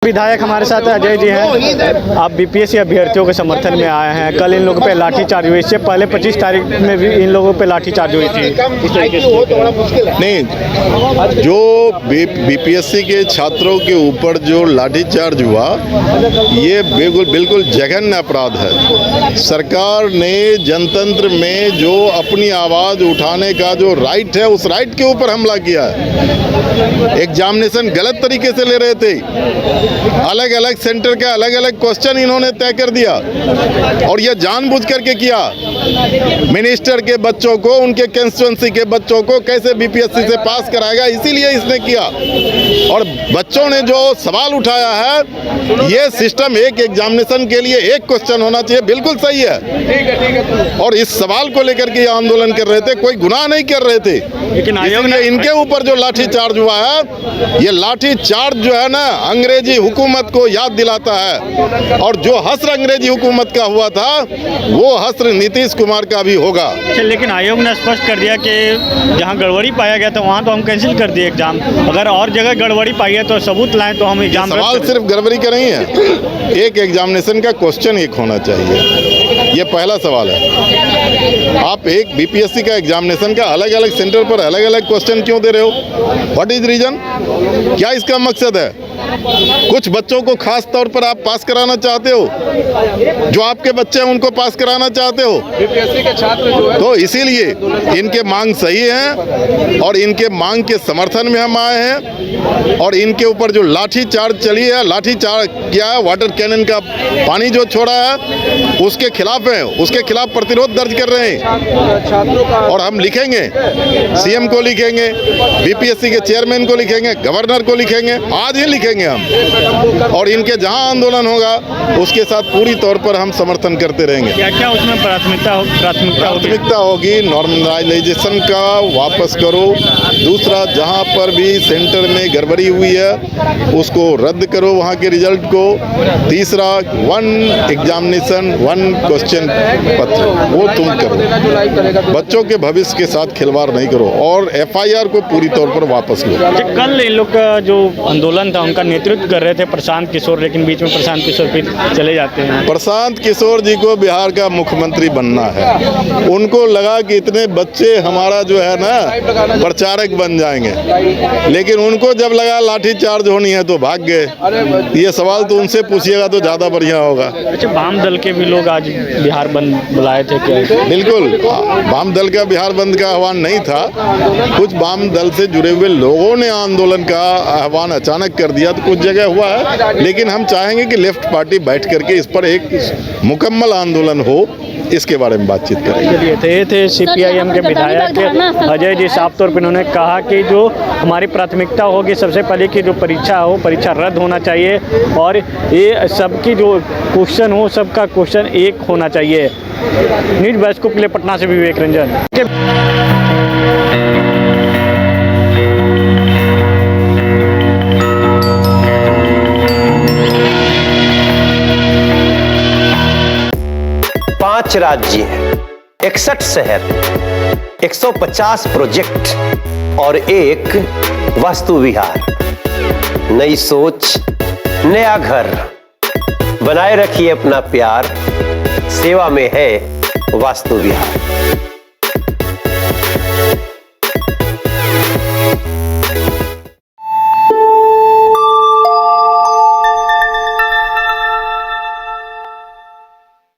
विधायक हमारे साथ अजय जी हैं। आप बीपीएससी अभ्यर्थियों के समर्थन में आए हैं। कल इन लोगों पे लाठीचार्ज हुई, इससे पहले 25 तारीख में भी इन लोगों पे लाठीचार्ज हुई थी। नहीं, जो बीपीएससी के छात्रों के ऊपर जो लाठीचार्ज हुआ, ये बिल्कुल जघन्य अपराध है। सरकार ने जनतंत्र में जो अपनी आवाज़ उठाने का जो राइट है, उस राइट के ऊपर हमला किया है। एग्जामिनेशन गलत तरीके से ले रहे थे, अलग अलग सेंटर का अलग अलग क्वेश्चन इन्होंने तय कर दिया और यह जानबूझ करके किया। मिनिस्टर के बच्चों को, उनके कंस्टिट्यूएंसी के बच्चों को कैसे बीपीएससी से पास कराएगा, इसीलिए इसने किया। और बच्चों ने जो सवाल उठाया है, ये सिस्टम एक एग्जामिनेशन के लिए एक क्वेश्चन होना चाहिए, बिल्कुल सही है। और इस सवाल को लेकर के ये आंदोलन कर रहे थे, कोई गुनाह नहीं कर रहे थे। लेकिन आयोग ने इनके ऊपर जो लाठीचार्ज हुआ है, ये लाठीचार्ज जो है ना, अंग्रेजी हुकूमत को याद दिलाता है। और जो हस्र अंग्रेजी हुकूमत का हुआ था, वो हस्र नीतीश कुमार का भी होगा। लेकिन आयोग ने स्पष्ट कर दिया कि जहां गड़बड़ी पाया गया था वहां तो हम कैंसिल कर दिए एग्जाम। अगर और जगह गड़बड़ी पाई है तो सबूत लाएं तो हम एग्जाम। सवाल सिर्फ गड़बड़ी का नहीं है, एक एग्जामिनेशन का क्वेश्चन एक होना चाहिए, ये पहला सवाल है। आप एक बीपीएससी का एग्जामिनेशन का अलग अलग सेंटर पर अलग अलग क्वेश्चन क्यों दे रहे हो? What is reason? क्या इसका मकसद है? कुछ बच्चों को खास तौर पर आप पास कराना चाहते हो, जो आपके बच्चे हैं उनको पास कराना चाहते हो, बीपीएससी के छात्र जो है, तो इसीलिए इनके मांग सही है और इनके मांग के समर्थन में हम आए हैं। और इनके ऊपर जो लाठी चार्ज चली है, लाठी चार्ज किया है, वाटर कैनन का पानी जो छोड़ा है, उसके खिलाफ है, उसके खिलाफ प्रतिरोध दर्ज कर रहे हैं। छात्रों का और हम लिखेंगे, सीएम को लिखेंगे, बीपीएससी के चेयरमैन को लिखेंगे, गवर्नर को लिखेंगे, आज ही लिखेंगे हम। और इनके जहां आंदोलन होगा उसके साथ पूरी तौर पर हम समर्थन करते रहेंगे। क्या क्या उसमें प्राथमिकता होगी? नॉर्मलाइजेशन का वापस करो। दूसरा, जहां पर भी सेंटर में गड़बड़ी हुई है उसको रद्द करो, वहां के रिजल्ट को। तीसरा, वन एग्जामिनेशन वन क्वेश्चन पत्र, वो तुम करो। बच्चों के भविष्य के साथ खिलवाड़ नहीं करो और एफआईआर को पूरी तौर पर वापस लो। कल इन लोग का जो आंदोलन था उनका नेतृत्व कर रहे थे प्रशांत किशोर, लेकिन बीच में प्रशांत किशोर फिर चले जाते हैं। प्रशांत किशोर जी को बिहार का मुख्यमंत्री बनना है। उनको लगा कि इतने बच्चे हमारा जो है ना प्रचारक बन जाएंगे, लेकिन उनको जब लगा लाठी चार्ज होनी है तो भाग गए। ये सवाल तो उनसे पूछिएगा तो ज़्यादा बढ़िया होगा। अच्छा, वाम दल के भी लोग आज बिहार बंद बुलाए थे क्या? बिल्कुल, वाम दल का बिहार बंद का आह्वान नहीं था। कुछ वाम दल से जुड़े हुए लोगों ने आंदोलन का आह्वान अचानक कर दिया, तो कुछ जगह हुआ है। लेकिन हम चाहेंगे कि लेफ्ट पार्टी बैठ करके इस पर एक मुकम्मल आंदोलन हो, इसके बारे में बातचीत करेंगे। ये थे सीपीआईएम के विधायक अजय जी। साफ तौर पर उन्होंने कहा कि जो हमारी प्राथमिकता होगी, सबसे पहले की जो परीक्षा हो, परीक्षा रद्द होना चाहिए और ये सबकी जो क्वेश्चन हो, सबका क्वेश्चन एक होना चाहिए। न्यूज़ डेस्क के लिए पटना से विवेक रंजन। 5 राज्य, 61 शहर, 150 प्रोजेक्ट और एक वास्तु विहार। नई सोच, नया घर। बनाए रखिए अपना प्यार, सेवा में है वास्तु विहार।